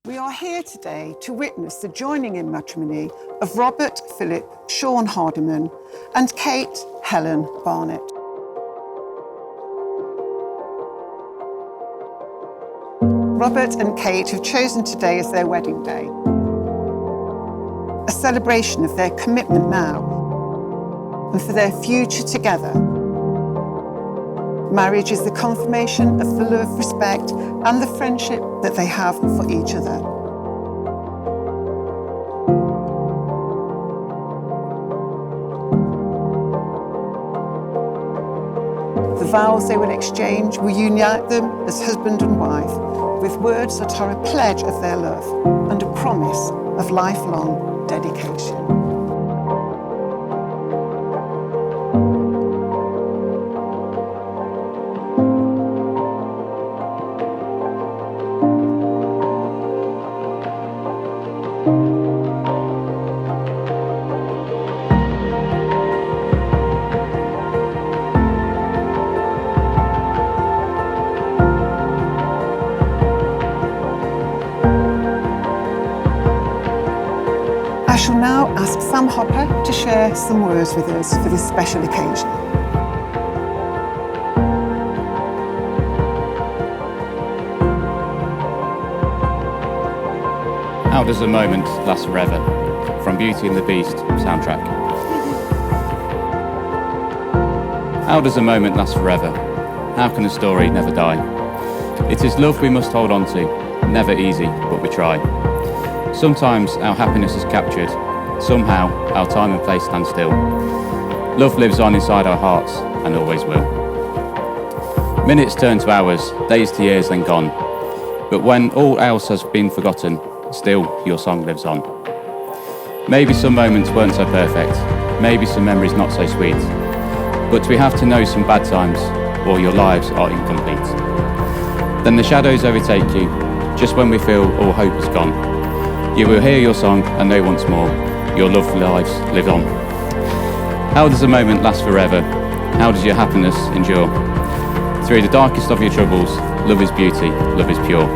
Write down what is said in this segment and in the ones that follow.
We are here today to witness the joining in matrimony of Robert Philip Sean Hardiman and Kate Helen Barnett. Robert and Kate have chosen today as their wedding day, a celebration of their commitment now and for their future together. Marriage is the confirmation of the love, respect and the friendship that they have for each other. The vows they will exchange will unite them as husband and wife with words that are a pledge of their love and a promise of lifelong dedication. I shall now ask Sam Hopper to share some words with us for this special occasion. How does a moment last forever? From Beauty and the Beast soundtrack. How does a moment last forever? How can a story never die? It is love we must hold on to, never easy, but we try. Sometimes our happiness is captured, somehow our time and place stand still. Love lives on inside our hearts and always will. Minutes turn to hours, days to years then gone. But when all else has been forgotten, still your song lives on. Maybe some moments weren't so perfect, maybe some memories not so sweet. But we have to know some bad times, or your lives are incomplete. Then the shadows overtake you, just when we feel all hope is gone. You will hear your song and know once more, your love lives live on. How does a moment last forever? How does your happiness endure? Through the darkest of your troubles, love is beauty, love is pure.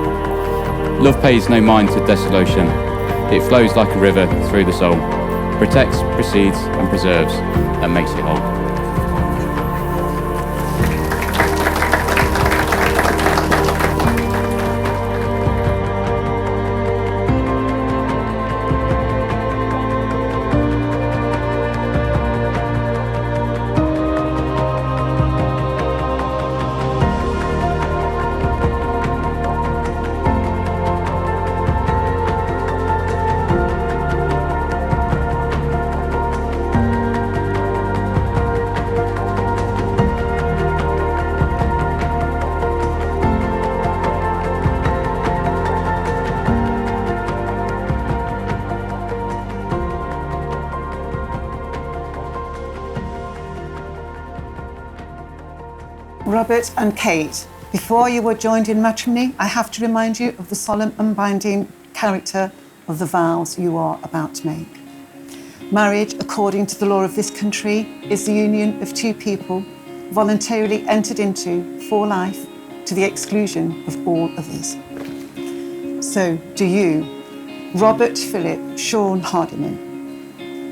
Love pays no mind to desolation. It flows like a river through the soul, protects, precedes and preserves, and makes it whole. Robert and Kate, before you were joined in matrimony, I have to remind you of the solemn and binding character of the vows you are about to make. Marriage, according to the law of this country, is the union of two people voluntarily entered into for life to the exclusion of all others. So, do you, Robert Philip Sean Hardiman,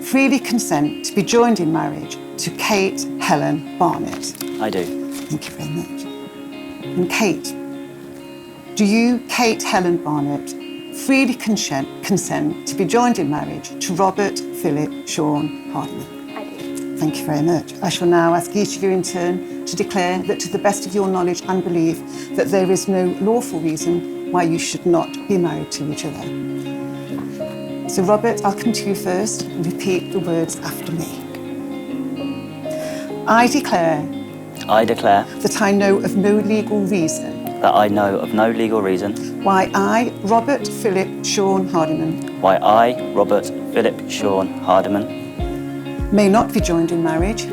freely consent to be joined in marriage to Kate Helen Barnett? I do. Thank you very much. And Kate, do you, Kate Helen Barnett, freely consent to be joined in marriage to Robert Philip Sean Hardiman? I do. Thank you very much. I shall now ask each of you in turn to declare that to the best of your knowledge and belief that there is no lawful reason why you should not be married to each other. So Robert, I'll come to you first and repeat the words after me. I declare that I know of no legal reason why I, Robert Philip Sean Hardiman, may not be joined in marriage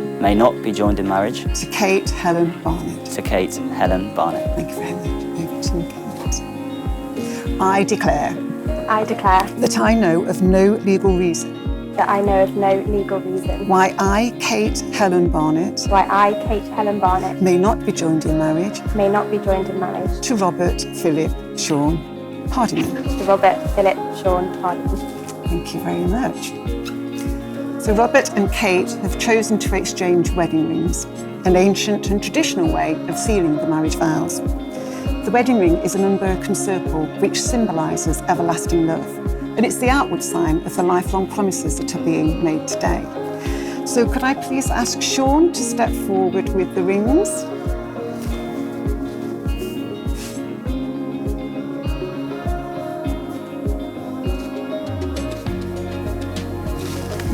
to Kate Helen Barnett. Thank you very much. Over to you, Kate. I declare that I know of no legal reason why I, Kate Helen Barnett, may not be joined in marriage to Robert Philip Sean Hardiman. To Robert, Philip, Sean, Hardiman. Thank you very much. So Robert and Kate have chosen to exchange wedding rings, an ancient and traditional way of sealing the marriage vows. The wedding ring is an unbroken circle which symbolises everlasting love, and it's the outward sign of the lifelong promises that are being made today. So could I please ask Sean to step forward with the rings?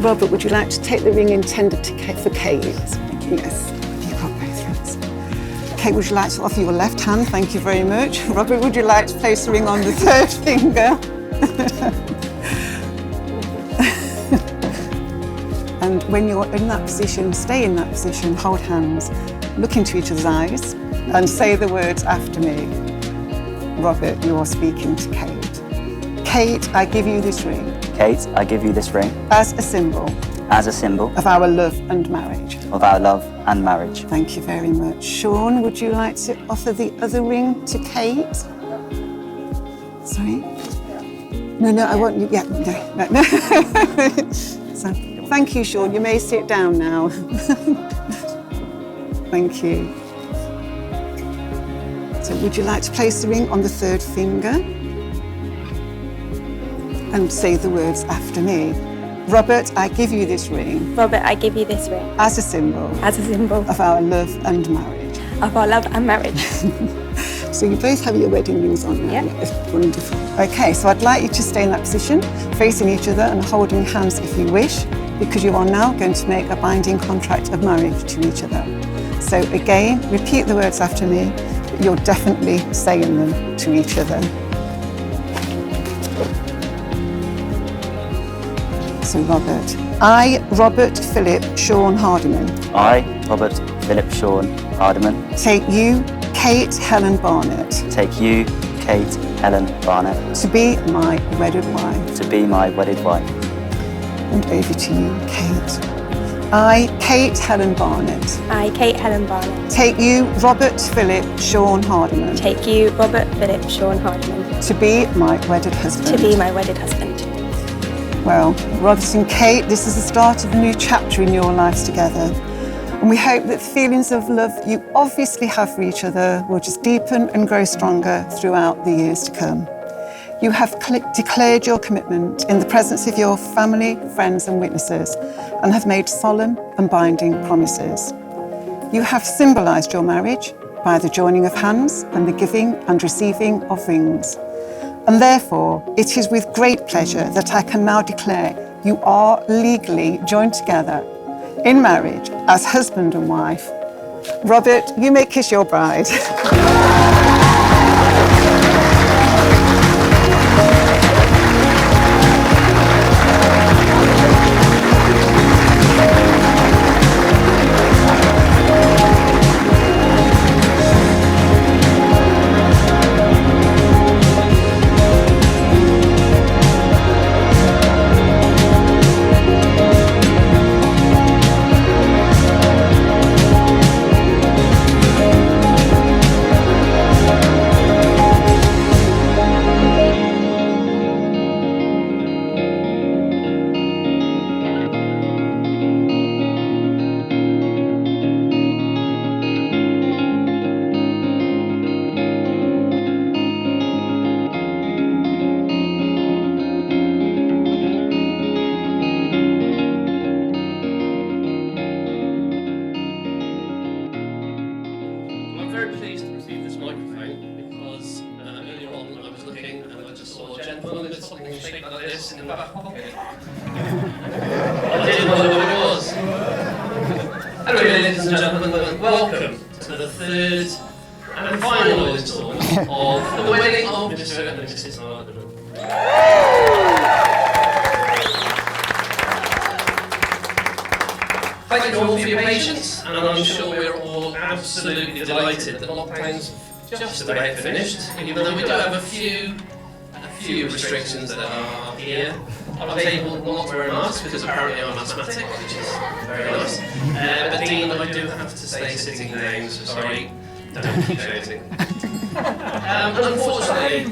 Robert, would you like to take the ring intended for Kate? Yes, you've got both rings. Kate, would you like to offer your left hand? Thank you very much. Robert, would you like to place the ring on the third finger? And when you're in that position, stay in that position, hold hands, look into each other's eyes and say the words after me. Robert, you are speaking to Kate. Kate, I give you this ring. Kate, I give you this ring As a symbol of our love and marriage. and marriage. Thank you very much. Sean, would you like to offer the other ring to Kate? Sorry? No, I want you, yeah, no. So, thank you, Sean. You may sit down now. Thank you. So would you like to place the ring on the third finger? And say the words after me. Robert, I give you this ring Robert, I give you this ring as a symbol of our love and marriage. our love and marriage. So you both have your wedding rings on now. Yeah. It's wonderful. Okay, so I'd like you to stay in that position, facing each other and holding hands if you wish, because you are now going to make a binding contract of marriage to each other. So again, repeat the words after me, but you're definitely saying them to each other. So Robert. I, Robert Philip Sean Hardiman. I, Robert Philip Sean Hardiman, Take you, Kate Helen Barnett, take you, Kate Helen Barnett, to be my wedded wife. to be my wedded wife. And over to you, Kate. I, Kate Helen Barnett, I, Kate Helen Barnett, take you, Robert Philip Sean Hardiman, take you, Robert Philip Sean Hardiman, to be my wedded husband. to be my wedded husband. Well, Robert and Kate, this is the start of a new chapter in your lives together. And we hope that the feelings of love you obviously have for each other will just deepen and grow stronger throughout the years to come. You have declared your commitment in the presence of your family, friends and witnesses, and have made solemn and binding promises. You have symbolised your marriage by the joining of hands and the giving and receiving of rings. And therefore, it is with great pleasure that I can now declare you are legally joined together in marriage as husband and wife. Robert, you may kiss your bride. I'm very pleased to receive this microphone because earlier on I was looking and I just saw a gentleman with something shaped like this in the back pocket. I didn't wonder what it was. Anyway, ladies and gentlemen, welcome to the third and final instalment of the wedding of Mr. and Mrs. Hardiman. Thank you all for your patience, and I'm sure we're all absolutely delighted that lockdown's just about finished, even though we do have a few restrictions that are here. I was able not to wear a mask because apparently I'm asthmatic, which is very nice. But Dean, I do have to stay sitting down, so sorry, don't keep shouting. Unfortunately,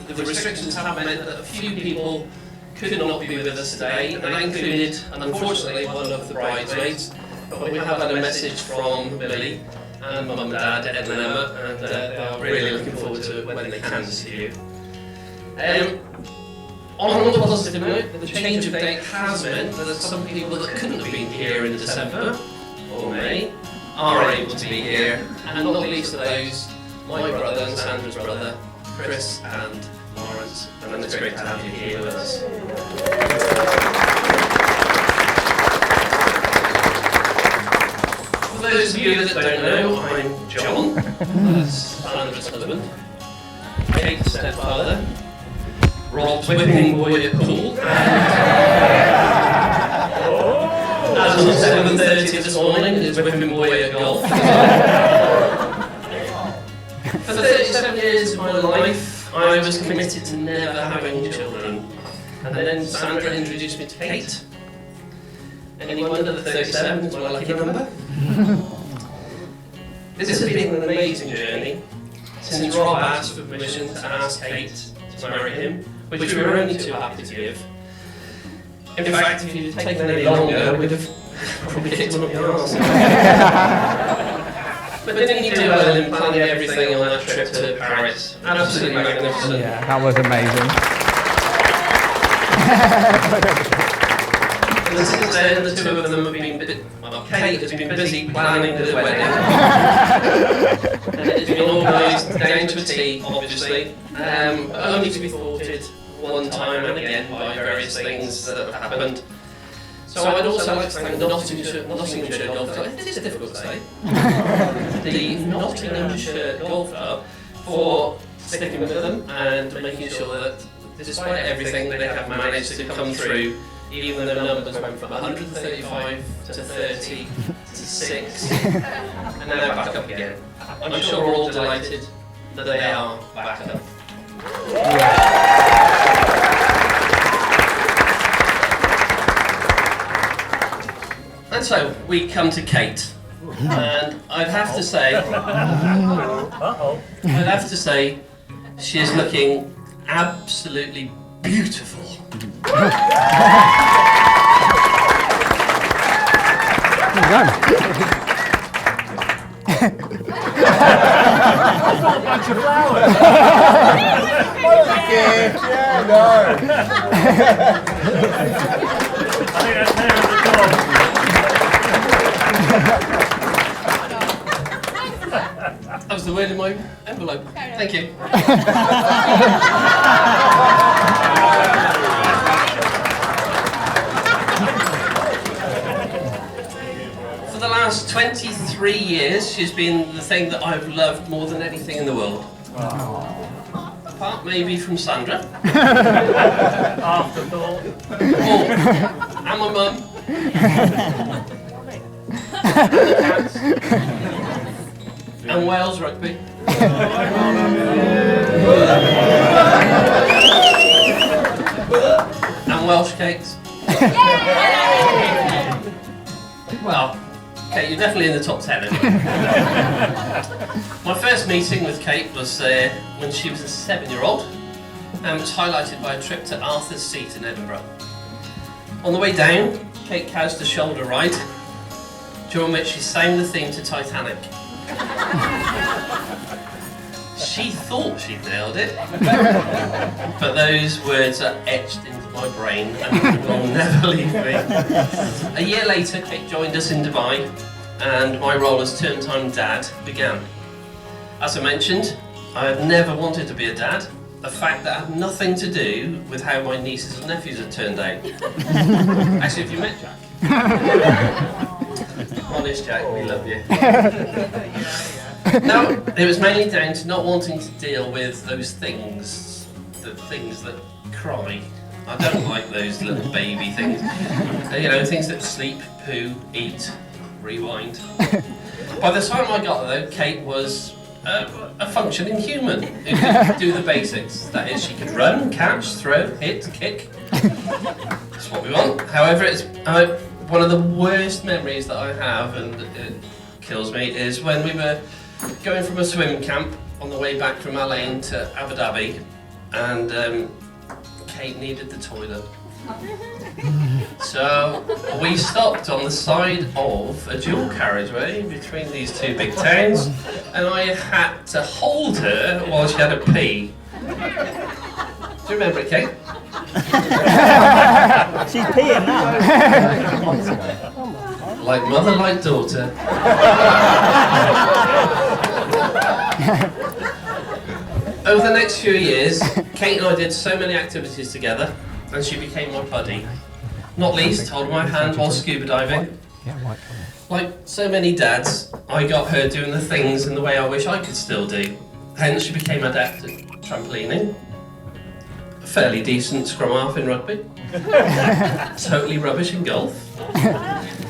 the restrictions have meant that a few people could not be with us today, and that included, unfortunately, one of the bridesmaids. But we have had a message from Billy and Mum and Dad, Ed and Emma, and they are really looking forward to it when they can see you. On a more positive note, the change of date has meant that some people that couldn't have been here in December or May are able to be here, and not least of those, my brother and Sandra's brother, Chris and Lawrence, and it's great to have you here with us. For those of you that don't know, I'm John, that's Sandra's husband, Kate's stepfather, Rob's whipping boy at pool, as of 7:30 this morning, is whipping boy at golf. For 37 years of my life, I was committed to never having children. And then Sandra introduced me to Kate. Any wonder that 37 is my lucky number? This has been an amazing journey. Since Rob asked for permission to ask Kate to marry him, which we were only too happy to give. In fact, if you'd taken any longer, we'd have probably kicked him up the arse. But didn't you do well in planning everything on that trip to Paris? Absolutely magnificent. Yeah, that was amazing. And since then, the two of them have been, Kate has been busy planning the wedding. And it's been organised down to a T, obviously, only to be thwarted one time and again by various things that have happened. So I'd also like to thank Nottinghamshire Golf Club, it is difficult to say, the Nottinghamshire Golf Club for sticking with them and making sure that despite everything they have managed to come through, even though numbers went from 135 to 30 to 6 and now back up again. I'm sure we're all delighted that they are back up. And so we come to Kate, and I'd have to say, she is looking absolutely beautiful. Bunch of flowers. Yeah, no. I think that's there at the top. That was the word in my envelope. Thank you. For the last 23 years, she's been the thing that I've loved more than anything in the world. Apart maybe from Sandra. Afterthought. Oh, and my mum. And Wales rugby. And Welsh cakes. Well, Kate, you're definitely in the top 10 anyway. My first meeting with Kate was when she was a 7-year-old and was highlighted by a trip to Arthur's Seat in Edinburgh. On the way down, Kate cast a shoulder ride, during which she sang the theme to Titanic. She thought she'd nailed it, but those words are etched into my brain and will never leave me. A year later, Kate joined us in Dubai, and my role as term-time dad began. As I mentioned, I had never wanted to be a dad, a fact that had nothing to do with how my nieces and nephews had turned out. Actually, have you met Jack? Honest Jack, we love you. No, it was mainly down to not wanting to deal with those things, the things that cry. I don't like those little baby things. You know, things that sleep, poo, eat, rewind. By the time I got there, Kate was a functioning human who could do the basics. That is, she could run, catch, throw, hit, kick. That's what we want. However, it's one of the worst memories that I have, and it kills me, is when we were going from a swim camp on the way back from Al Ain to Abu Dhabi, and Kate needed the toilet. So we stopped on the side of a dual carriageway between these two big towns, and I had to hold her while she had a pee. Do you remember it, Kate? She's peeing now. Like mother, like daughter. Over the next few years, Kate and I did so many activities together, and she became my buddy. Not least, holding my hand while scuba diving. Like so many dads, I got her doing the things in the way I wish I could still do. Hence, she became adept at trampolining, a fairly decent scrum half in rugby, totally rubbish in golf.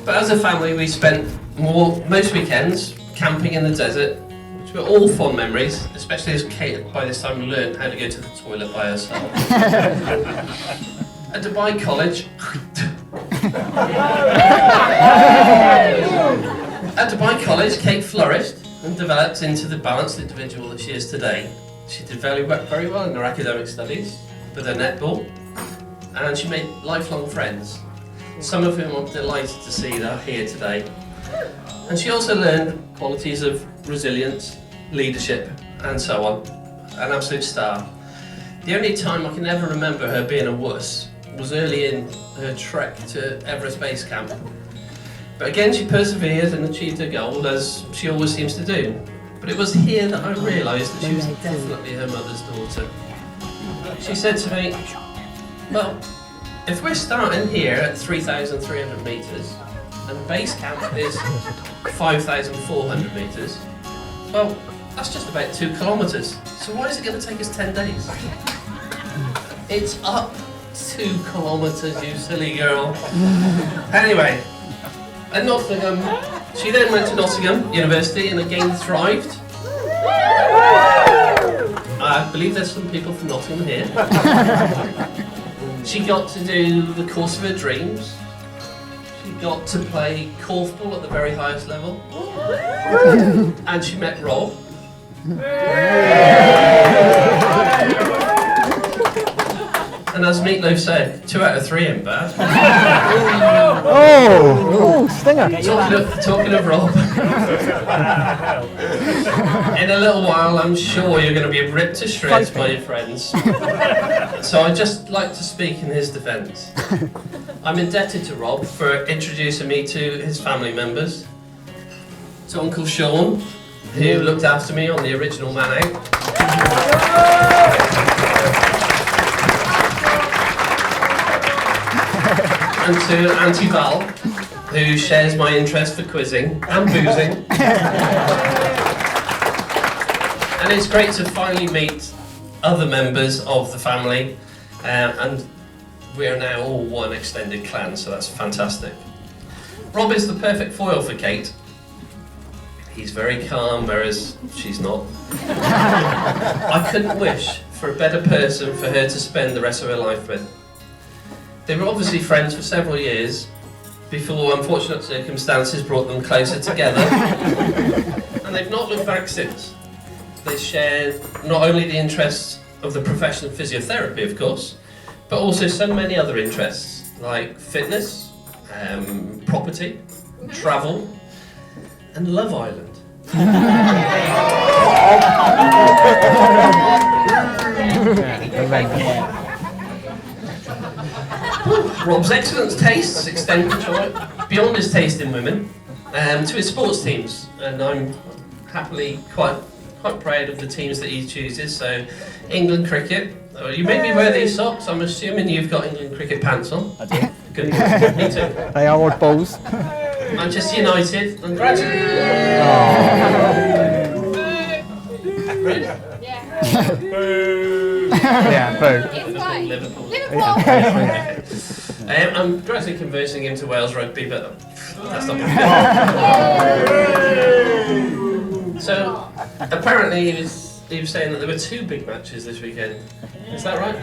But as a family, we spent most weekends camping in the desert, which were all fond memories, especially as Kate by this time learned how to go to the toilet by herself. At Dubai College, Kate flourished and developed into the balanced individual that she is today. She did very well in her academic studies, with her netball, and she made lifelong friends, some of whom I'm delighted to see that are here today. And she also learned qualities of resilience, leadership, and so on. An absolute star. The only time I can ever remember her being a wuss was early in her trek to Everest Base Camp. But again, she persevered and achieved her goal, as she always seems to do. But it was here that I realised that she was definitely her mother's daughter. She said to me, well, if we're starting here at 3,300 metres and base camp is 5,400 metres, well, that's just about 2 kilometres. So why is it going to take us 10 days? It's up 2 kilometres, you silly girl. Anyway, at Nottingham, she then went to Nottingham University and again thrived. I believe there's some people from Nottingham here. She got to do the course of her dreams. She got to play korfball at the very highest level. And she met Rob. And as Meatloaf said, 2 out of 3 ain't bad. Oh, stinger. Talking of Rob, in a little while I'm sure you're going to be ripped to shreds by your friends. So I'd just like to speak in his defence. I'm indebted to Rob for introducing me to his family members. To Uncle Sean, who looked after me on the original Man Out. And to Auntie Val, who shares my interest for quizzing and boozing. And it's great to finally meet other members of the family, and we are now all one extended clan, so that's fantastic. Rob is the perfect foil for Kate. He's very calm, whereas she's not. I couldn't wish for a better person for her to spend the rest of her life with. They were obviously friends for several years before unfortunate circumstances brought them closer together, and they've not looked back since. They shared not only the interests of the profession of physiotherapy, of course, but also so many other interests like fitness, property, travel, and Love Island. Rob's excellent tastes extend beyond his taste in women to his sports teams, and I'm happily quite proud of the teams that he chooses. So, England cricket. You made me wear these socks. I'm assuming you've got England cricket pants on. I do. Good. Me too. They are odd balls. Manchester United. And gradually. Really? Yeah, boo. Liverpool. I'm gradually converting him to Wales rugby, but that's not good. So, apparently he was saying that there were 2 big matches this weekend. Is that right?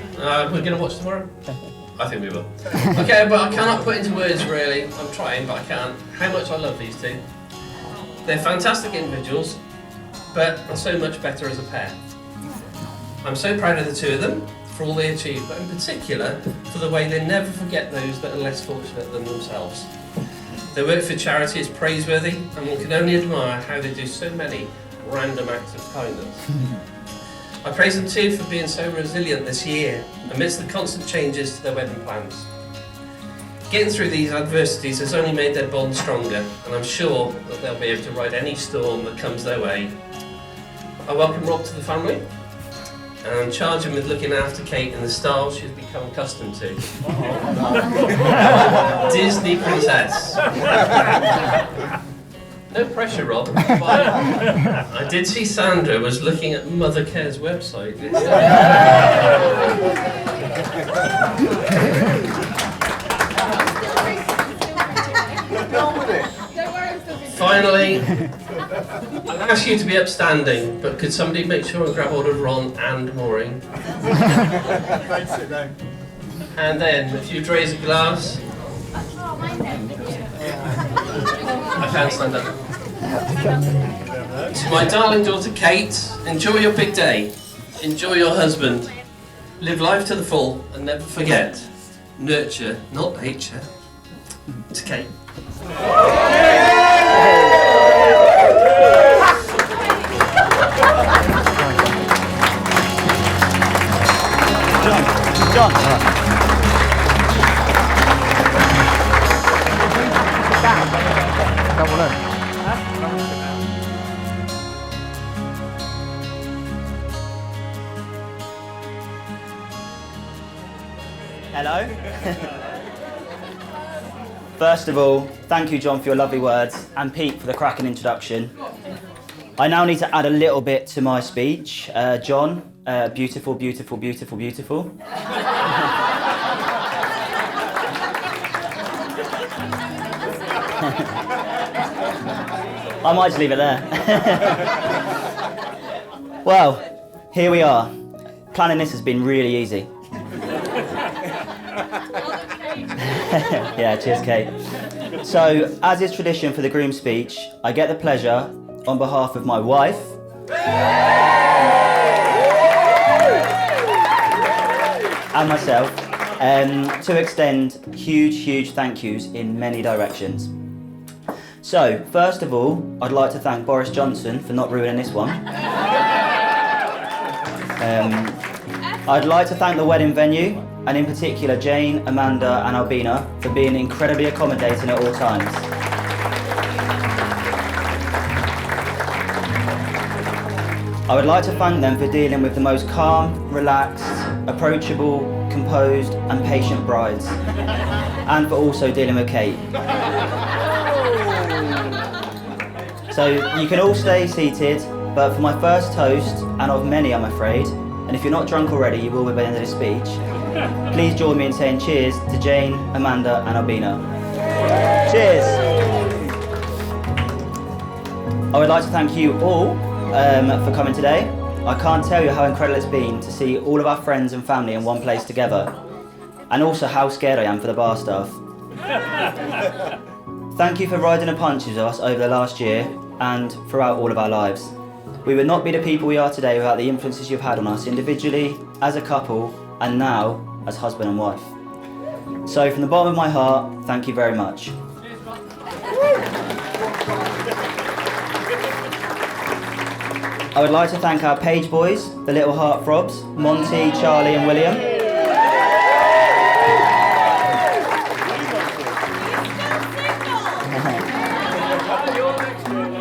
We're going to watch tomorrow? I think we will. Okay, but I cannot put into words really. I'm trying, but I can't. How much I love these 2. They're fantastic individuals, but are so much better as a pair. I'm so proud of the two of them for all they achieve, but in particular for the way they never forget those that are less fortunate than themselves. Their work for charity is praiseworthy, and one can only admire how they do so many random acts of kindness. I praise them too for being so resilient this year amidst the constant changes to their wedding plans. Getting through these adversities has only made their bond stronger, and I'm sure that they'll be able to ride any storm that comes their way. I welcome Rob to the family, and charge him with looking after Kate in the style she's become accustomed to. Disney princess. No pressure, Rob. I did see Sandra was looking at Mother Care's website. Finally, I'll ask you to be upstanding, but could somebody make sure and grab hold of Ron and Maureen? And then, if you'd raise a glass. I can't stand up. To my darling daughter Kate, enjoy your big day. Enjoy your husband. Live life to the full and never forget. Nurture, not nature. To Kate. John. Double in. Hello. First of all, thank you, John, for your lovely words, and Pete for the cracking introduction. I now need to add a little bit to my speech. John, beautiful, beautiful, beautiful, beautiful. I might just leave it there. Well, here we are. Planning this has been really easy. Yeah, cheers, Kate. So, as is tradition for the groom's speech, I get the pleasure, on behalf of my wife, and myself, to extend huge thank yous in many directions. So, first of all, I'd like to thank Boris Johnson for not ruining this one. I'd like to thank the wedding venue, and in particular Jane, Amanda and Albina, for being incredibly accommodating at all times. I would like to thank them for dealing with the most calm, relaxed, approachable, composed and patient brides, and for also dealing with Kate. So you can all stay seated, but for my first toast, and of many I'm afraid, and if you're not drunk already, you will be by the end of this speech, please join me in saying cheers to Jane, Amanda and Albina. Cheers! I would like to thank you all for coming today. I can't tell you how incredible it's been to see all of our friends and family in one place together, and also how scared I am for the bar staff. Thank you for riding the punches with us over the last year and throughout all of our lives. We would not be the people we are today without the influences you've had on us individually, as a couple, and now as husband and wife. So from the bottom of my heart, thank you very much. I would like to thank our page boys, the little heartthrobs, Monty, Charlie and William.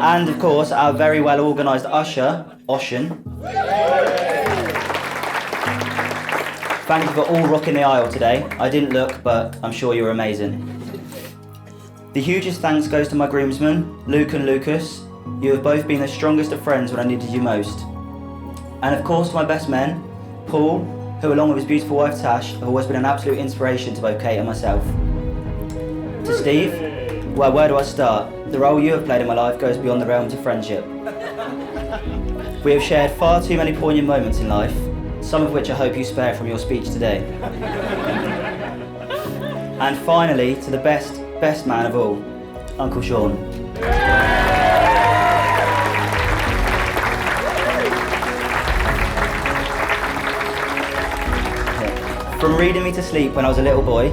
And of course, our very well organised usher, Oshin. Thank you for all rocking the aisle today. I didn't look, but I'm sure you were amazing. The hugest thanks goes to my groomsmen, Luke and Lucas. You have both been the strongest of friends when I needed you most. And of course to my best men, Paul, who along with his beautiful wife Tash, have always been an absolute inspiration to both Kate and myself. To Steve, well, where do I start? The role you have played in my life goes beyond the realms of friendship. We have shared far too many poignant moments in life, some of which I hope you spare from your speech today. And finally, to the best man of all, Uncle Sean. From reading me to sleep when I was a little boy,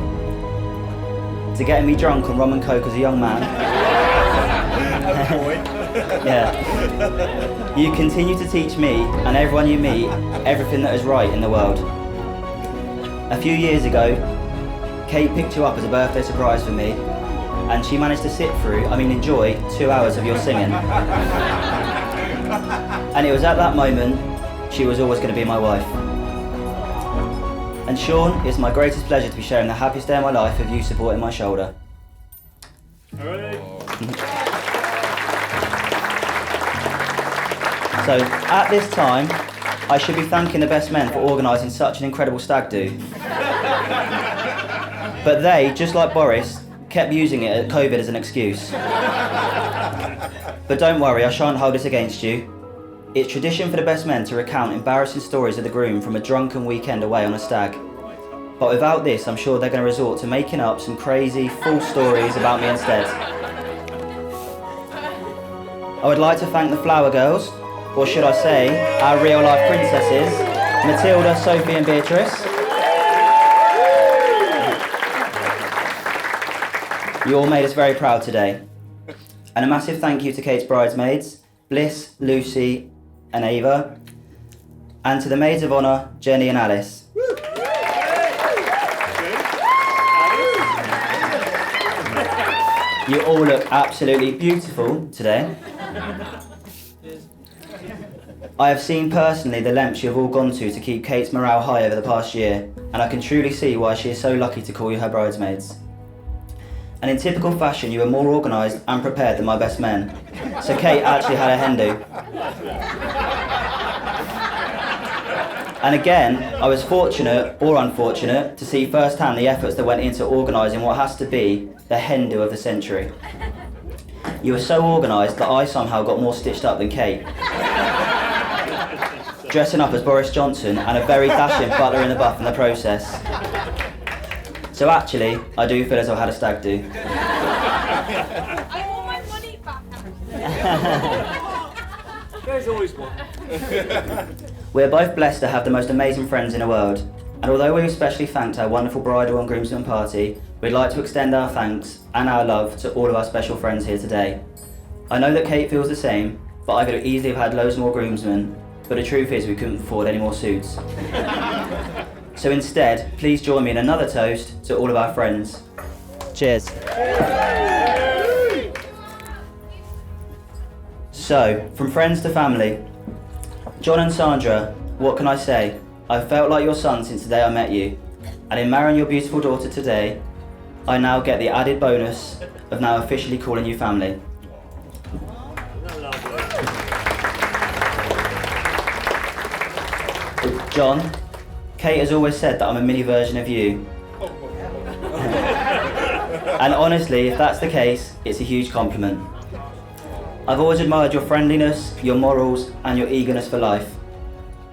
to getting me drunk on rum and coke as a young man. Yeah. You continue to teach me and everyone you meet everything that is right in the world. A few years ago, Kate picked you up as a birthday surprise for me, and she managed to enjoy 2 hours of your singing. And it was at that moment she was always going to be my wife. And Sean, it's my greatest pleasure to be sharing the happiest day of my life with you supporting my shoulder. So, at this time, I should be thanking the best men for organising such an incredible stag do. But they, just like Boris, kept using it at COVID as an excuse. But don't worry, I shan't hold this against you. It's tradition for the best men to recount embarrassing stories of the groom from a drunken weekend away on a stag. But without this, I'm sure they're going to resort to making up some crazy, false stories about me instead. I would like to thank the Flower Girls, or should I say, our real-life princesses, Matilda, Sophie and Beatrice. You all made us very proud today. And a massive thank you to Kate's bridesmaids, Bliss, Lucy and Ava, and to the maids of honour, Jenny and Alice. You all look absolutely beautiful today. I have seen personally the lengths you have all gone to keep Kate's morale high over the past year, and I can truly see why she is so lucky to call you her bridesmaids. And in typical fashion, you were more organised and prepared than my best men, so Kate actually had a hen do. And again, I was fortunate, or unfortunate, to see firsthand the efforts that went into organising what has to be the hen do of the century. You were so organised that I somehow got more stitched up than Kate. Dressing up as Boris Johnson and a very dashing butler in the buff in the process. So actually, I do feel as though I had a stag do. I want my money back. There's always one. We're both blessed to have the most amazing friends in the world, and although we especially thanked our wonderful bridal and groomsmen party, we'd like to extend our thanks and our love to all of our special friends here today. I know that Kate feels the same, but I could have easily have had loads more groomsmen, but the truth is we couldn't afford any more suits. So instead, please join me in another toast to all of our friends. Cheers. So, from friends to family, John and Sandra, what can I say? I've felt like your son since the day I met you, and in marrying your beautiful daughter today, I now get the added bonus of now officially calling you family. John, Kate has always said that I'm a mini version of you. And honestly, if that's the case, it's a huge compliment. I've always admired your friendliness, your morals, and your eagerness for life.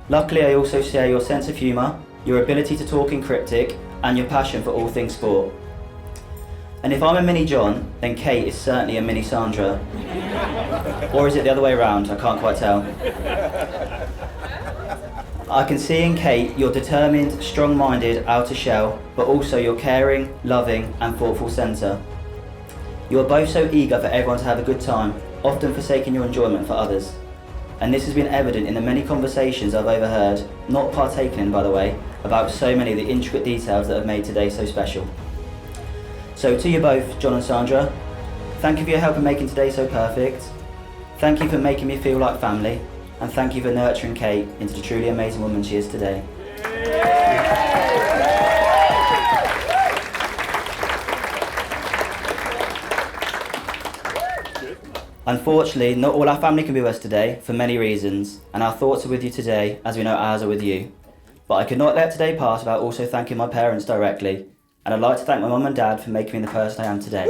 Luckily, I also share your sense of humour, your ability to talk in cryptic, and your passion for all things sport. And if I'm a mini John, then Kate is certainly a mini Sandra. Or is it the other way around? I can't quite tell. I can see in Kate your determined, strong-minded outer shell, but also your caring, loving, and thoughtful centre. You are both so eager for everyone to have a good time, often forsaking your enjoyment for others. And this has been evident in the many conversations I've overheard, not partaken in by the way, about so many of the intricate details that have made today so special. So to you both, John and Sandra, thank you for your help in making today so perfect. Thank you for making me feel like family, and thank you for nurturing Kate into the truly amazing woman she is today. Unfortunately, not all our family can be with us today for many reasons, and our thoughts are with you today as we know ours are with you. But I could not let today pass without also thanking my parents directly, and I'd like to thank my mum and dad for making me the person I am today.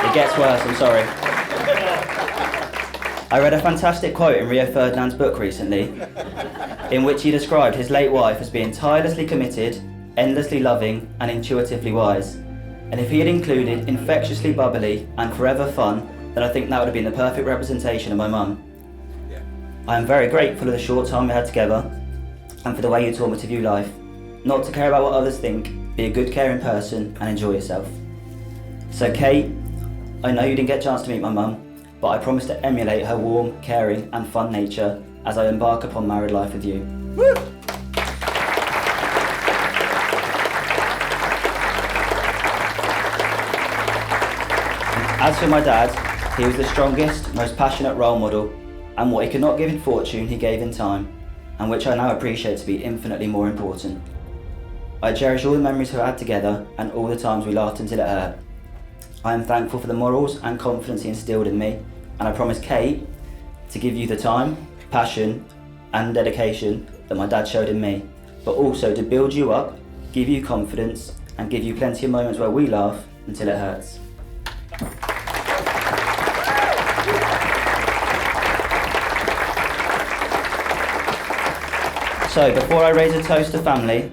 It gets worse, I'm sorry. I read a fantastic quote in Rio Ferdinand's book recently, in which he described his late wife as being tirelessly committed, endlessly loving and intuitively wise. And if he had included infectiously bubbly and forever fun, then I think that would have been the perfect representation of my mum. I am very grateful for the short time we had together and for the way you taught me to view life. Not to care about what others think, be a good caring person and enjoy yourself. So Kate, I know you didn't get a chance to meet my mum, but I promise to emulate her warm, caring and fun nature as I embark upon married life with you. Woo! As for my dad, he was the strongest, most passionate role model, and what he could not give in fortune, he gave in time, and which I now appreciate to be infinitely more important. I cherish all the memories we had together and all the times we laughed until it hurt. I am thankful for the morals and confidence he instilled in me, and I promise Kate to give you the time, passion and dedication that my dad showed in me, but also to build you up, give you confidence and give you plenty of moments where we laugh until it hurts. So before I raise a toast to family,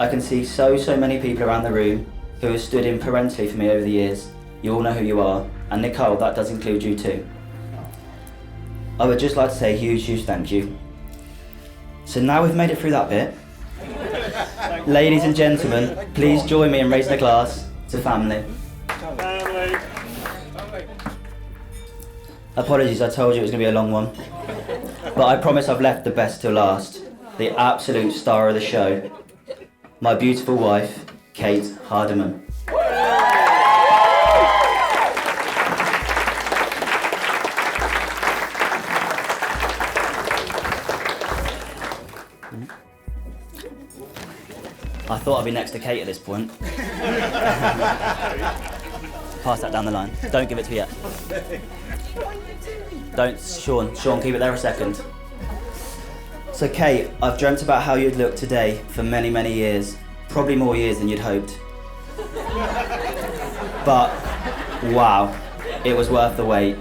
I can see so many people around the room who have stood in parentally for me over the years. You all know who you are, and Nicole, that does include you too. I would just like to say a huge thank you. So now we've made it through that bit, ladies and gentlemen, please join me in raising a glass to family. Family. Apologies, I told you it was going to be a long one, but I promise I've left the best till last. The absolute star of the show, my beautiful wife, Kate Hardiman. I thought I'd be next to Kate at this point. Pass that down the line. Don't give it to me yet. Don't, Sean, keep it there a second. So Kate, I've dreamt about how you'd look today for many years. Probably more years than you'd hoped. But, wow, it was worth the wait.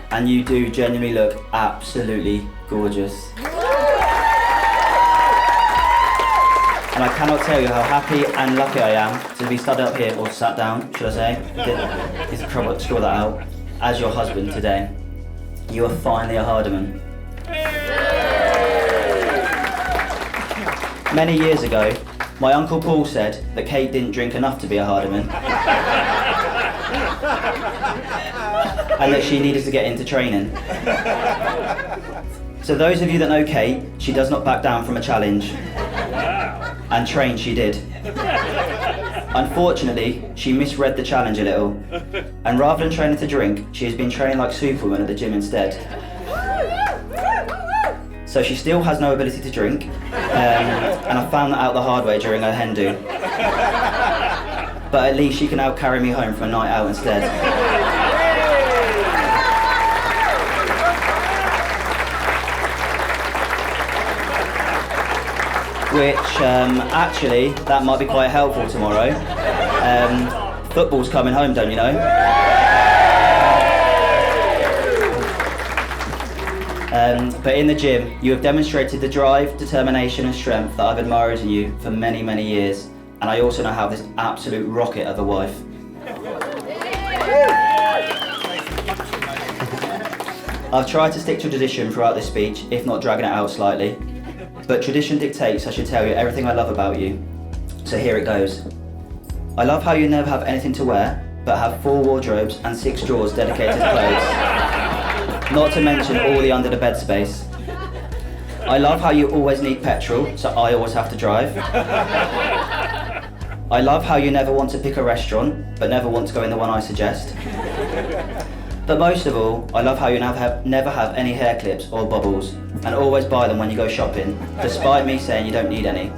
And you do genuinely look absolutely gorgeous. And I cannot tell you how happy and lucky I am to be stood up here, or sat down, should I say? It's trouble to score that out. As your husband today. You are finally a Hardiman. Many years ago, my Uncle Paul said that Kate didn't drink enough to be a Hardiman. And that she needed to get into training. So those of you that know Kate, she does not back down from a challenge. And train she did. Unfortunately, she misread the challenge a little. And rather than training to drink, she has been training like Superwoman at the gym instead. So she still has no ability to drink, and I found that out the hard way during her hen do. But at least she can now carry me home for a night out instead. Which, actually, that might be quite helpful tomorrow. Football's coming home, don't you know? But in the gym, you have demonstrated the drive, determination and strength that I've admired in you for many years. And I also now have this absolute rocket of a wife. I've tried to stick to tradition throughout this speech, if not dragging it out slightly. But tradition dictates I should tell you everything I love about you. So here it goes. I love how you never have anything to wear, but have 4 wardrobes and 6 drawers dedicated to clothes. Not to mention all the under the bed space. I love how you always need petrol, so I always have to drive. I love how you never want to pick a restaurant, but never want to go in the one I suggest. But most of all, I love how you never have any hair clips or bubbles, and always buy them when you go shopping, despite me saying you don't need any.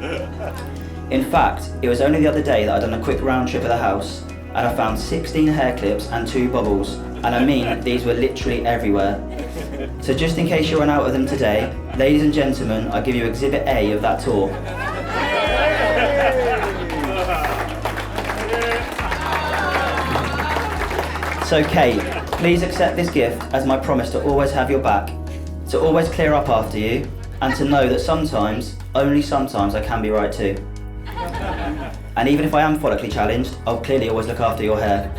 In fact, it was only the other day that I'd done a quick round trip of the house, and I found 16 hair clips and 2 bubbles, and I mean these were literally everywhere. So just in case you run out of them today, ladies and gentlemen, I give you Exhibit A of that tour. So Kate, please accept this gift as my promise to always have your back, to always clear up after you, and to know that sometimes, only sometimes, I can be right too. And even if I am follically challenged, I'll clearly always look after your hair.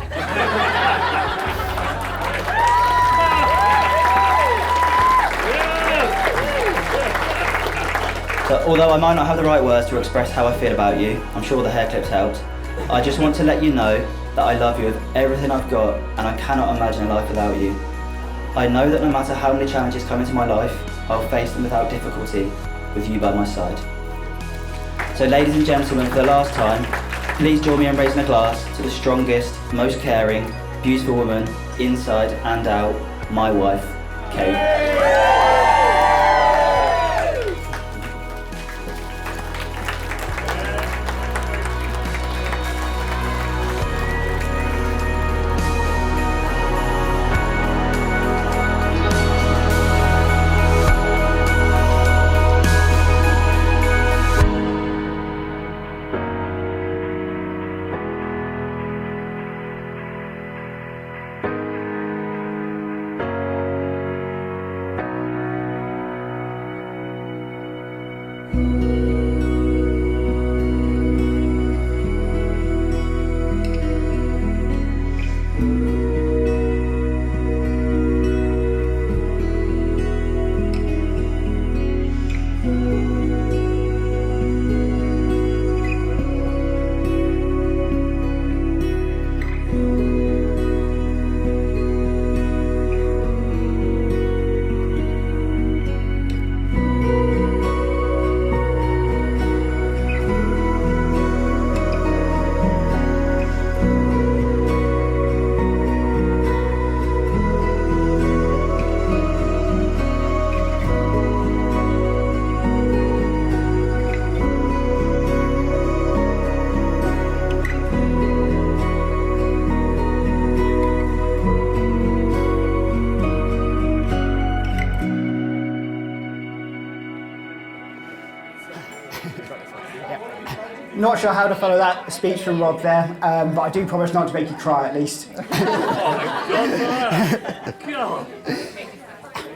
So, although I might not have the right words to express how I feel about you, I'm sure the hair clips helped, I just want to let you know that I love you with everything I've got and I cannot imagine a life without you. I know that no matter how many challenges come into my life, I'll face them without difficulty with you by my side. So ladies and gentlemen, for the last time, please join me in raising a glass to the strongest, most caring, beautiful woman, inside and out, my wife, Kate. Not sure how to follow that speech from Rob there, but I do promise not to make you cry at least.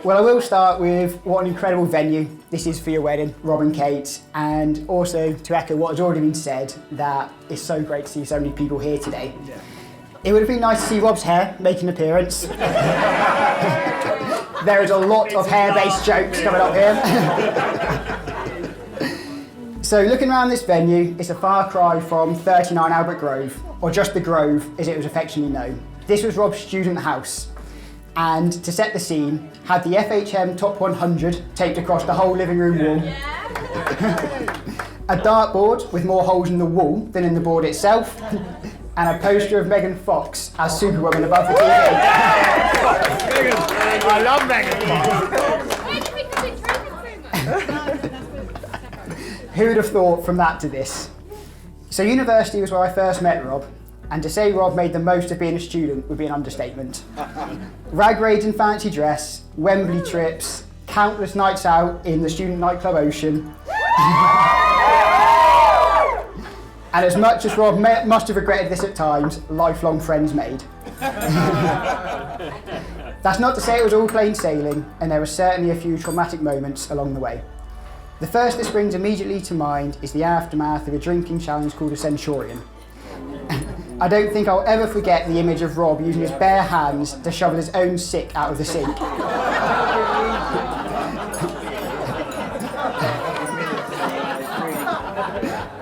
Well, I will start with what an incredible venue this is for your wedding, Rob and Kate, and also to echo what has already been said, that it's so great to see so many people here today. It would have been nice to see Rob's hair make an appearance. There is a lot of hair-based jokes coming up here. So looking around this venue, it's a far cry from 39 Albert Grove, or just the Grove as it was affectionately known. This was Rob's student house, and to set the scene, had the FHM Top 100 taped across the whole living room wall, a dartboard with more holes in the wall than in the board itself, and a poster of Megan Fox as Superwoman above the TV. I love Megan Fox. Who would have thought from that to this? So university was where I first met Rob, and to say Rob made the most of being a student would be an understatement. Rag raids in fancy dress, Wembley trips, countless nights out in the student nightclub Ocean. And as much as Rob must have regretted this at times, lifelong friends made. That's not to say it was all plain sailing, and there were certainly a few traumatic moments along the way. The first that springs immediately to mind is the aftermath of a drinking challenge called a Centurion. I don't think I'll ever forget the image of Rob using his bare hands to shovel his own sick out of the sink.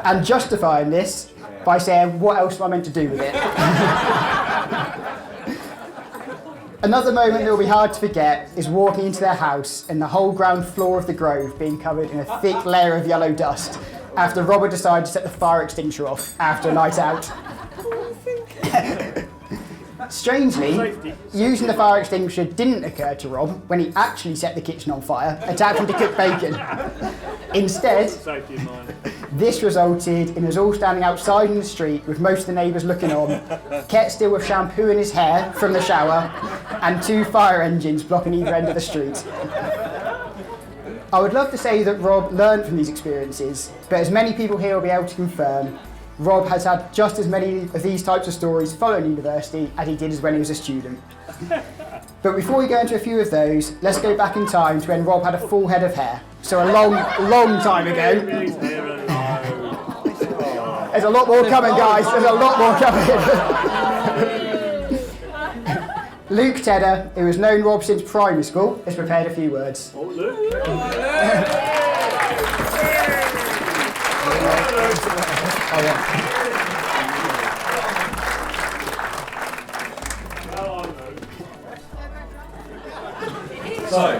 And justifying this by saying, what else am I meant to do with it? Another moment that will be hard to forget is walking into their house and the whole ground floor of the Grove being covered in a thick layer of yellow dust after Robert decided to set the fire extinguisher off after a night out. Strangely, using the fire extinguisher didn't occur to Rob when he actually set the kitchen on fire, attempting to cook bacon. Instead, this resulted in us all standing outside in the street with most of the neighbours looking on, Ket still with shampoo in his hair from the shower, and 2 fire engines blocking either end of the street. I would love to say that Rob learned from these experiences, but as many people here will be able to confirm, Rob has had just as many of these types of stories following university as he did as when he was a student. But before we go into a few of those, let's go back in time to when Rob had a full head of hair. So a long, long time ago. There's a lot more coming, guys. There's a lot more coming. Luke Tedder, who has known Rob since primary school, has prepared a few words. Oh, Luke. So,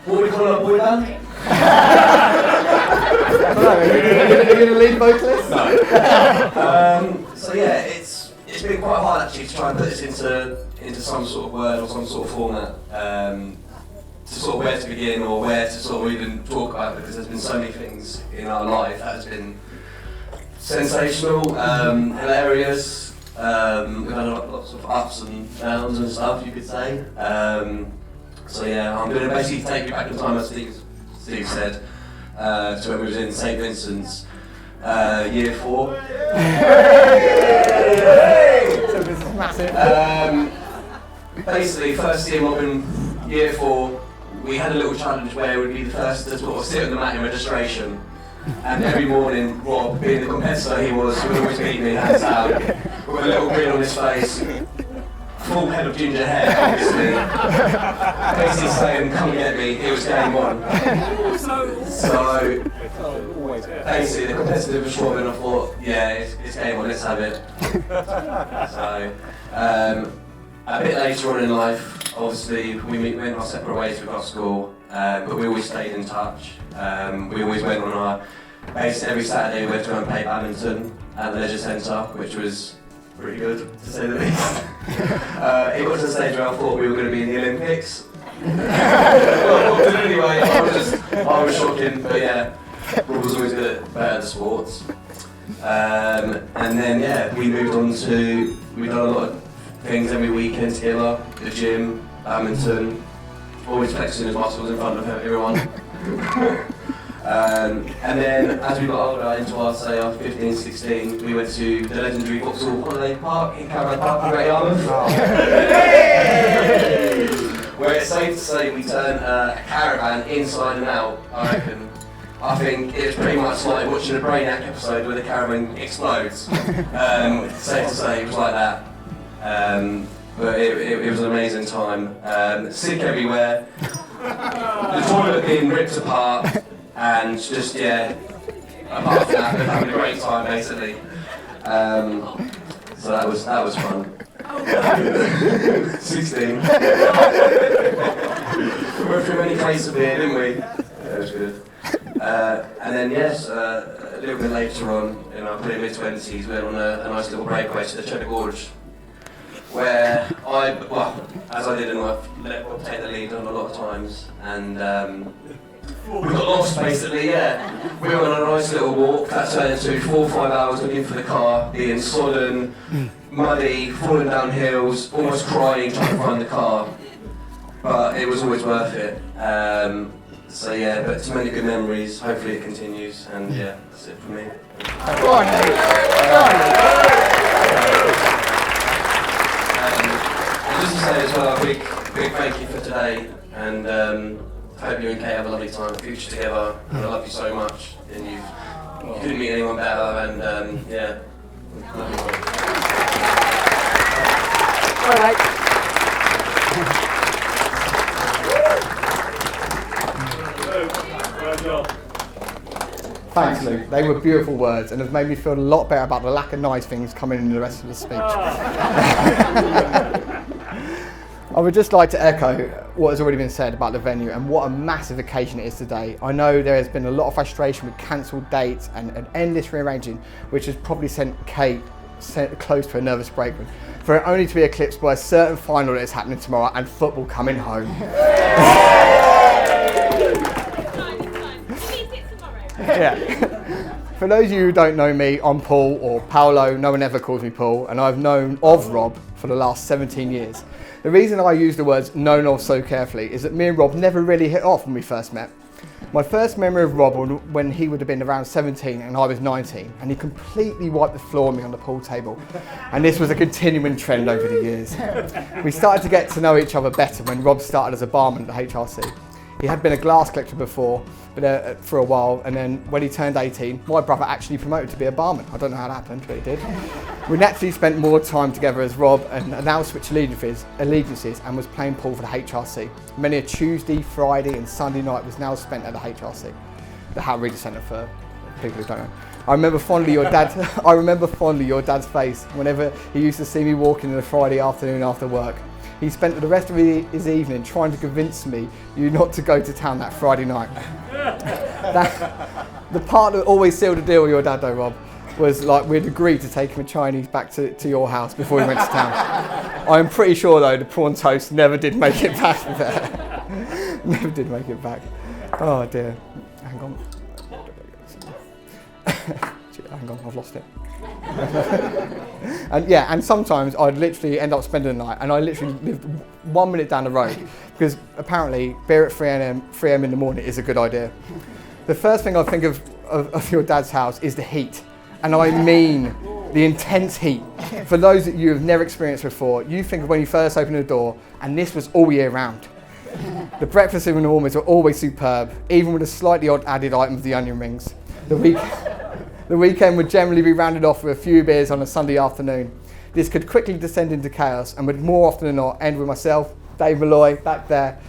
what are we calling our boy band? Are you going to lead vocalist? No. So yeah, it's been quite hard actually to try and put this into some sort of word or some sort of format. To sort of where to begin or where to sort of even talk about, because there's been so many things in our life that has been sensational, hilarious. We've had lots of ups and downs and stuff, you could say. So yeah, I'm going to basically take you back in time, as Steve said, to when we was in St Vincent's, year 4. So this is massive. Basically, first year Robin, year 4, we had a little challenge where we'd be the first to sort of sit on the mat in registration. And every morning, Rob, being the competitor he was, would always beat me hands down, with a little grin on his face. Full head of ginger hair, obviously. Basically saying, come and get me, it was game on. So, basically, the competitive was Robin, I thought, yeah, it's game on, let's have it. So, a bit later on in life, obviously, we went our separate ways with our school, but we always stayed in touch. We always went on our base every Saturday, we went to go and play badminton at the leisure centre, which was pretty good, to say the least. It got to the stage where I thought we were going to be in the Olympics. Well, anyway, I was shocking, but yeah, Rob was always good at the sports. And then, yeah, we moved on to, we've done a lot of things every weekend together, the gym, badminton, always flexing his muscles in front of everyone. And then as we got older, into our 15, 16, we went to the legendary Vauxhall Holiday Park in Caravan Park in Great Yarmouth. Where it's safe to say we turned a caravan inside and out, I reckon. I think it was pretty much like watching a Brainiac episode where the caravan explodes. Safe to say, it was like that. But it was an amazing time. Sick everywhere. The toilet being ripped apart. And just, yeah, apart from that, having a great time basically. So that was fun. 16. We went through many crates of beer, didn't we? Yeah, it was good. And then, yes, a little bit later on, in our pretty mid-20s, we went on a nice little breakaway to the Cheddar Gorge, where as I did in life, let Rob take the lead on a lot of times, and we got lost basically, yeah. We went on a nice little walk that turned into 4 or 5 hours looking for the car, being sodden, muddy, falling down hills, almost crying trying to find the car. But it was always worth it. So yeah, but too many good memories, hopefully it continues, and yeah, that's it for me. Go on, mate. Go on. And just to say as well, a big thank you for today, and hope you and Kate have a lovely time, future together, and I love you so much, and you couldn't meet anyone better, and yeah, love you all. All right. Thanks, Luke. They were beautiful words and have made me feel a lot better about the lack of nice things coming in the rest of the speech. I would just like to echo what has already been said about the venue and what a massive occasion it is today. I know there has been a lot of frustration with cancelled dates and an endless rearranging, which has probably sent Kate close to a nervous breakdown, for it only to be eclipsed by a certain final that is happening tomorrow and football coming home. Yeah. For those of you who don't know me, I'm Paul, or Paolo. No one ever calls me Paul, and I've known of Rob for the last 17 years. The reason I use the words known of so carefully is that me and Rob never really hit off when we first met. My first memory of Rob was when he would have been around 17 and I was 19, and he completely wiped the floor on me on the pool table. And this was a continuing trend over the years. We started to get to know each other better when Rob started as a barman at the HRC. He had been a glass collector before, but for a while, and then when he turned 18, my brother actually promoted to be a barman. I don't know how that happened, but he did. We naturally spent more time together as Rob and now switched allegiances and was playing pool for the HRC. Many a Tuesday, Friday and Sunday night was now spent at the HRC, the Hat Reader Centre for people who don't know. I remember fondly your dad's face whenever he used to see me walking on a Friday afternoon after work. He spent the rest of his evening trying to convince me you not to go to town that Friday night. The part that always sealed the deal with your dad though, Rob, was like we'd agreed to take him a Chinese back to your house before we went to town. I'm pretty sure though the prawn toast never did make it back there. Never did make it back. Oh dear. Hang on. Hang on, I've lost it. and sometimes I'd literally end up spending the night, and I literally lived 1 minute down the road because apparently beer at 3 a.m. in the morning is a good idea. The first thing I think of your dad's house is the heat, and I mean the intense heat. For those that you have never experienced before, you think of when you first opened the door, and this was all year round. The breakfast and warmers were always superb, even with a slightly odd added item of the onion rings. The weekend would generally be rounded off with a few beers on a Sunday afternoon. This could quickly descend into chaos and would more often than not end with myself, Dave Malloy, back there,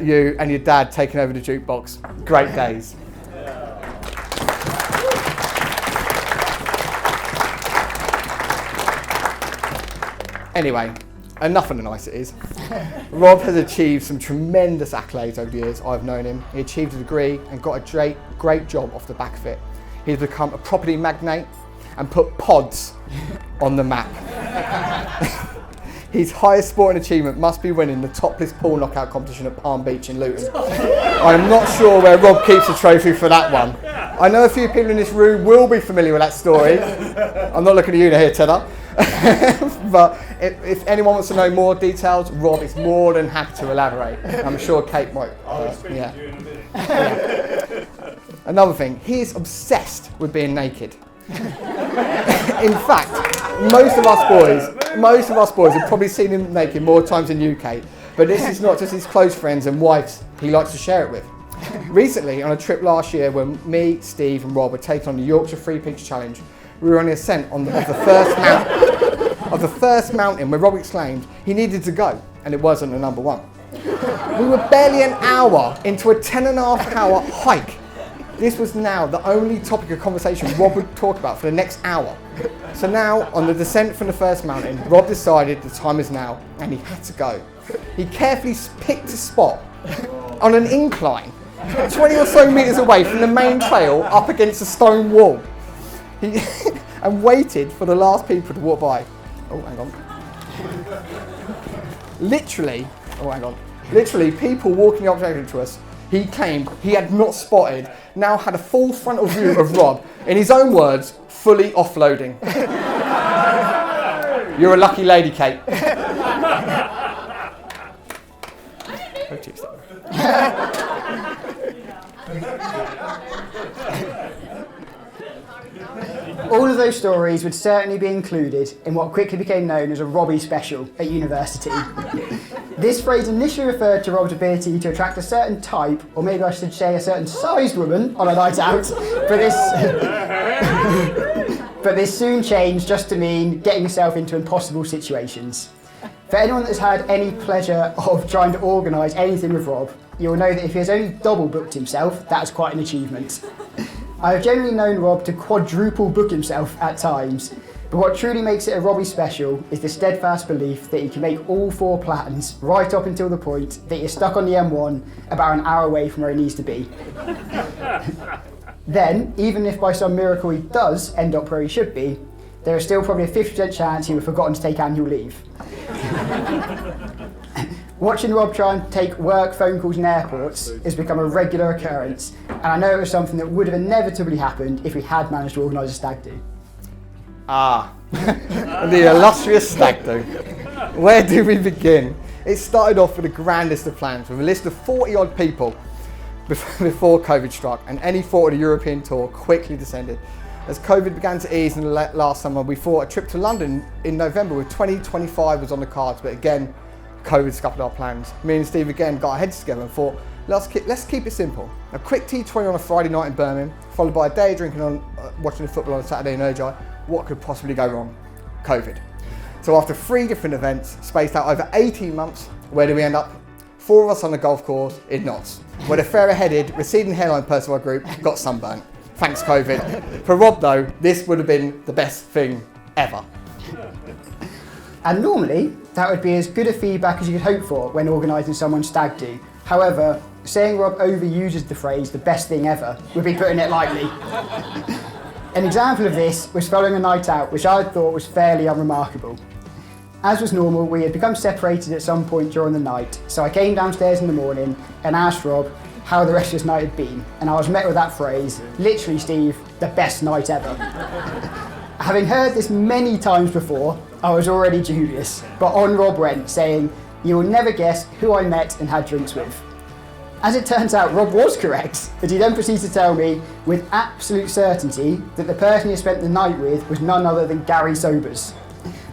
you and your dad taking over the jukebox. Great days. Anyway, enough of the niceties. Rob has achieved some tremendous accolades over the years I've known him. He achieved a degree and got a great job off the back of it. He's become a property magnate and put pods on the map. His highest sporting achievement must be winning the topless pool knockout competition at Palm Beach in Luton. I'm not sure where Rob keeps the trophy for that one. I know a few people in this room will be familiar with that story. I'm not looking at you here, Tedder. But if anyone wants to know more details, Rob is more than happy to elaborate. I'm sure Kate might. Yeah. Another thing, he is obsessed with being naked. In fact, most of us boys have probably seen him naked more times than you, Kate. But this is not just his close friends and wives he likes to share it with. Recently, on a trip last year when me, Steve and Rob were taking on the Yorkshire Free Peaks Challenge, we were on the ascent of the first mountain where Rob exclaimed he needed to go, and it wasn't the number one. We were barely an hour into a 10.5-hour hike. This was now the only topic of conversation Rob would talk about for the next hour. So now, on the descent from the first mountain, Rob decided the time is now, and he had to go. He carefully picked a spot on an incline, 20 or so metres away from the main trail up against a stone wall. And waited for the last people to walk by. Oh, hang on. Literally, people walking the opposite direction to us, he claimed he had not spotted, now had a full frontal view of Rob, in his own words, fully offloading. You're a lucky lady, Kate. All of those stories would certainly be included in what quickly became known as a Robbie special at university. This phrase initially referred to Rob's ability to attract a certain type, or maybe I should say a certain sized woman, on a night out, but this soon changed just to mean getting yourself into impossible situations. For anyone that's had any pleasure of trying to organise anything with Rob, you'll know that if he has only double booked himself, that's quite an achievement. I have generally known Rob to quadruple book himself at times, but what truly makes it a Robbie special is the steadfast belief that he can make all 4 plans right up until the point that you're stuck on the M1 about an hour away from where he needs to be. Then, even if by some miracle he does end up where he should be, there is still probably a 50% chance he would have forgotten to take annual leave. Watching Rob try and take work phone calls in airports has become a regular occurrence, and I know it was something that would have inevitably happened if we had managed to organise a stag do. The illustrious stag do. Where do we begin? It started off with the grandest of plans, with a list of 40 odd people before COVID struck, and any thought of the European tour quickly descended. As COVID began to ease in the last summer, we thought a trip to London in November with 2025 was on the cards, but again, COVID scuppered our plans. Me and Steve again got our heads together and thought, Let's keep it simple. A quick T20 on a Friday night in Birmingham, followed by a day of drinking on watching the football on a Saturday in Ojai. What could possibly go wrong? COVID. So after 3 different events, spaced out over 18 months, where do we end up? 4 of us on the golf course in Notts, where the fairer-headed, receding hairline person of our group got sunburnt. Thanks, COVID. For Rob, though, this would have been the best thing ever. And normally, that would be as good a feedback as you could hope for when organising someone's stag do. However, saying Rob overuses the phrase "the best thing ever" would be putting it lightly. An example of this was following a night out, which I thought was fairly unremarkable. As was normal, we had become separated at some point during the night, so I came downstairs in the morning and asked Rob how the rest of his night had been, and I was met with that phrase, literally, Steve, the best night ever. Having heard this many times before, I was already dubious, but on Rob went, saying, "You will never guess who I met and had drinks with." As it turns out, Rob was correct, as he then proceeded to tell me with absolute certainty that the person he spent the night with was none other than Gary Sobers.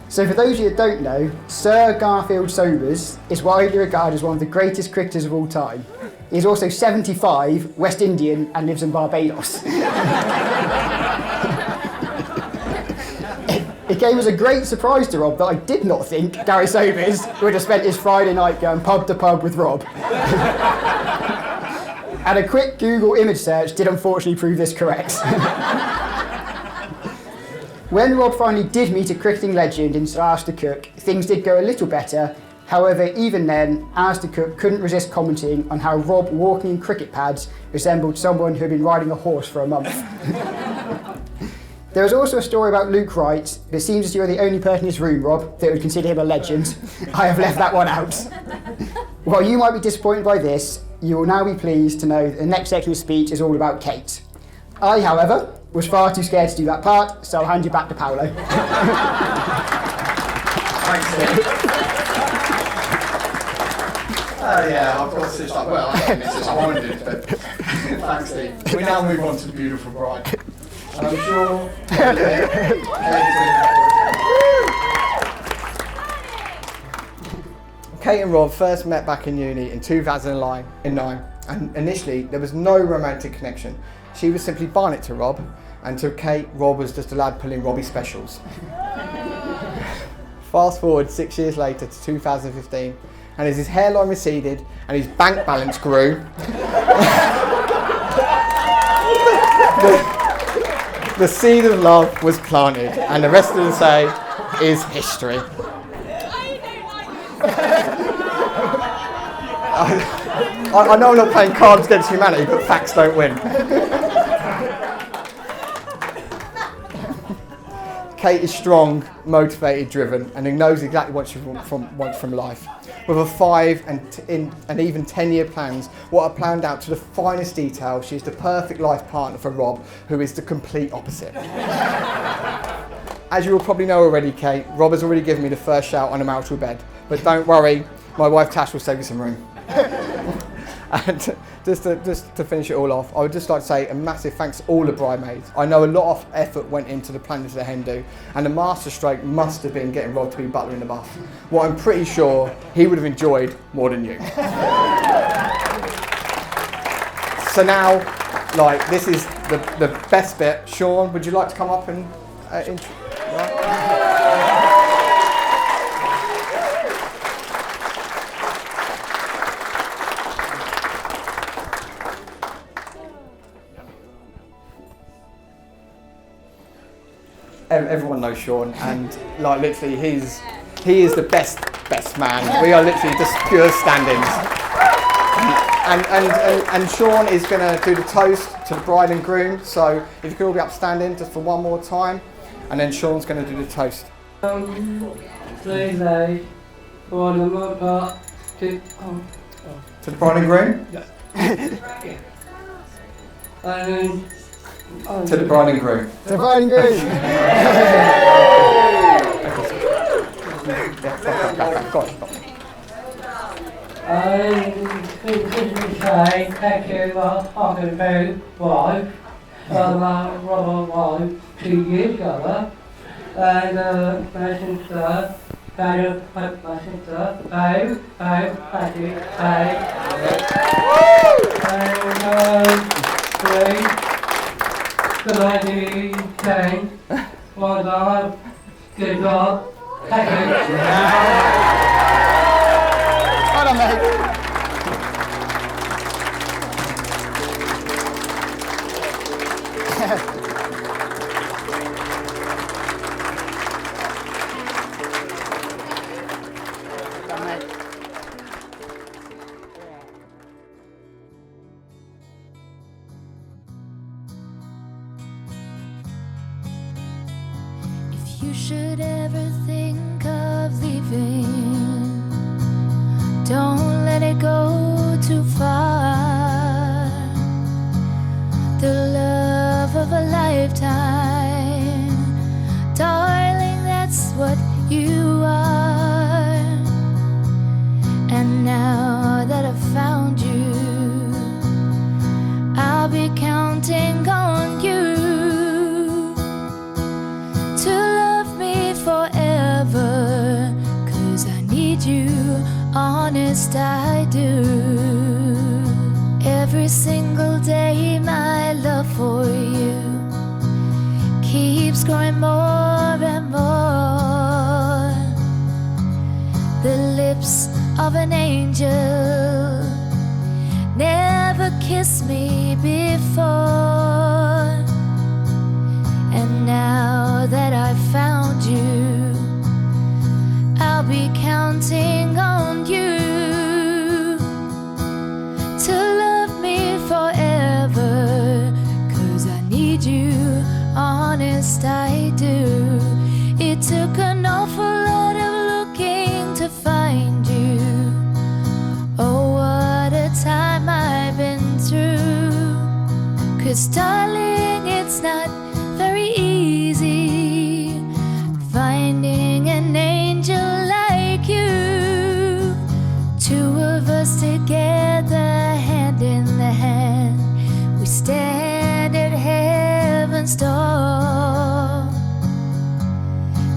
So for those of you that don't know, Sir Garfield Sobers is widely regarded as one of the greatest cricketers of all time. He is also 75, West Indian, and lives in Barbados. It came as a great surprise to Rob that I did not think Gary Sobers would have spent his Friday night going pub to pub with Rob. And a quick Google image search did unfortunately prove this correct. When Rob finally did meet a cricketing legend in Sir Alistair Cook, things did go a little better. However, even then, Alistair Cook couldn't resist commenting on how Rob walking in cricket pads resembled someone who had been riding a horse for a month. There was also a story about Luke Wright, but it seems as you're the only person in this room, Rob, that would consider him a legend. I have left that one out. While you might be disappointed by this, you will now be pleased to know that the next section of the speech is all about Kate. I, however, was far too scared to do that part, so I'll hand you back to Paolo. Thanks, Steve. Yeah, I've got to start. Well, I wanted it, but thanks, Steve. We now move on to the beautiful bride. And I'm sure. Kate and Rob first met back in uni in 2009, and initially there was no romantic connection. She was simply Barnet to Rob, and to Kate, Rob was just a lad pulling Robbie specials. Fast forward 6 years later to 2015, and as his hairline receded and his bank balance grew, the seed of love was planted, and the rest of the say is history. I know I'm not playing Cards Against Humanity, but facts don't win. Kate is strong, motivated, driven, and he knows exactly what she wants from life. With her 5 and even 10-year plans, what are planned out to the finest detail, she's the perfect life partner for Rob, who is the complete opposite. As you will probably know already, Kate, Rob has already given me the first shout on a marital bed, but don't worry, my wife Tash will save you some room. And just to finish it all off, I would just like to say a massive thanks to all the bridesmaids. I know a lot of effort went into the planning of the hen do, and the masterstroke must have been getting Rob to be butler in the buff. What I'm pretty sure he would have enjoyed more than you. So now, like, this is the best bit. Sean, would you like to come up and Everyone knows Sean, and like literally he is the best man. We are literally just pure stand-ins. And Sean is going to do the toast to the bride and groom. So if you could all be upstanding just for one more time, and then Sean's going to do the toast. Please, for the most part, to the bride and groom. To the bride and groom. To the bride and groom. I think to say thank you for talking about wife, Robert wife 2 years ago, and mentioned Better put my sister. Thank you. Good idea, thanks. Well done. Good job. Thank you. Well done, mate. If you should ever think of leaving, don't let it go too far. The love of a lifetime, darling, that's what you are. And now that I've found you, I'll be counting on you to love me forever, 'cause I need you, honest I do. Every single day my love for you keeps growing more and more. The lips of an angel never kissed me before. And now that I've found you, I'll be counting on you to love me forever, 'cause I need you, honest I do. It took an awful lot of looking to find you. Oh, what a time I've been through. 'Cause darling, it's not very easy finding an angel like you. Two of us together, hand in the hand, we stand at heaven's door,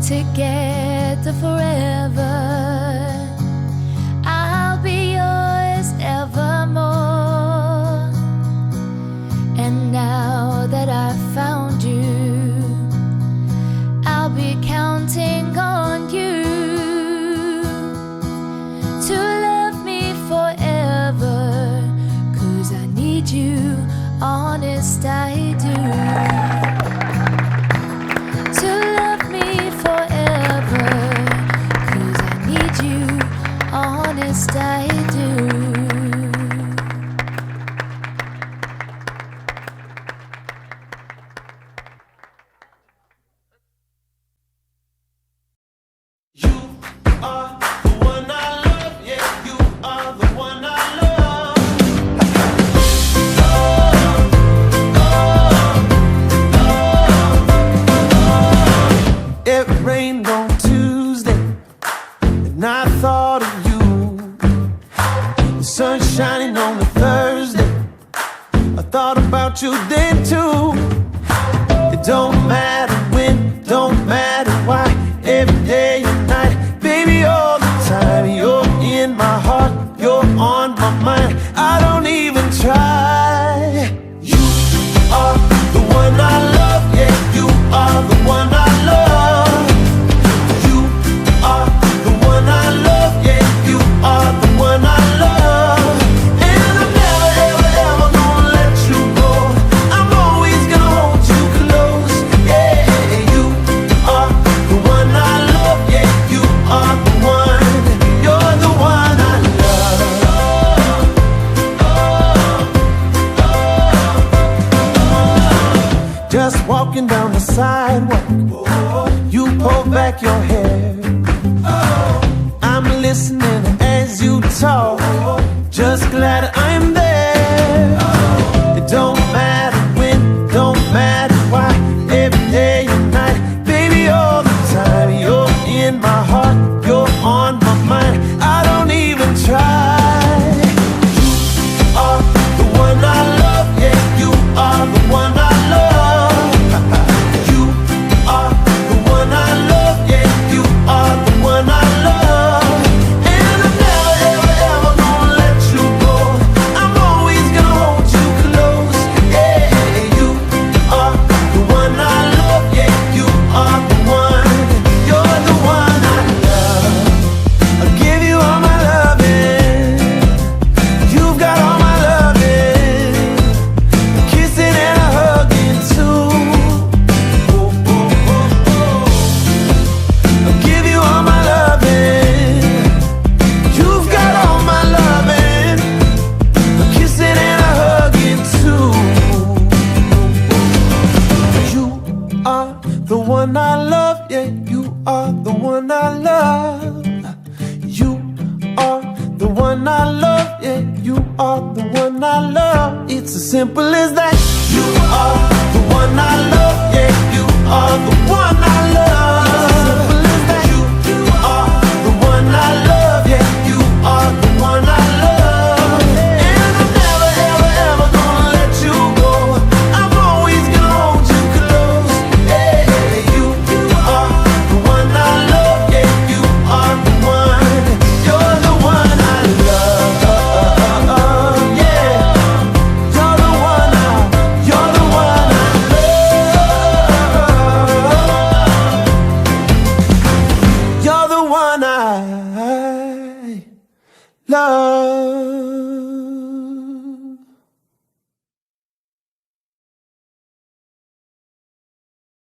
together forever. I'll be yours evermore. And now that I've found you, I'll be counting on you to love me forever, 'cause I need you, honest I do. To love me forever, 'cause I need you, honest I do. It rained on Tuesday, and I thought of you. The sun shining on a Thursday, I thought about you then too. It don't matter when, don't matter why, every day and night, baby, all the time. You're in my heart, you're on my mind, I don't even try. You are the one I love, yeah, you are the one I love. Just walking down the sidewalk, you pull back your hair. I'm listening as you talk, just glad I'm there. It don't matter when, don't matter why, every day and night, baby, all the time. You're in my heart, you're on my mind, I don't even try. You are the one I love, yeah, you are the one I love. You are the one I love, yeah, you are the one I love. You are the one I love. Yeah, you are the one I love. It's as simple as that. You are the one I love. Yeah, you are the one I love. It's as simple as that. You are the one I love. Yeah, you are the one I love. And I'm never, ever, ever gonna let you go. I'm always gonna hold you close. Yeah, you are the one I love. Yeah, you are the one. You're the one I love. Yeah, you're the one I love. You're the one I love.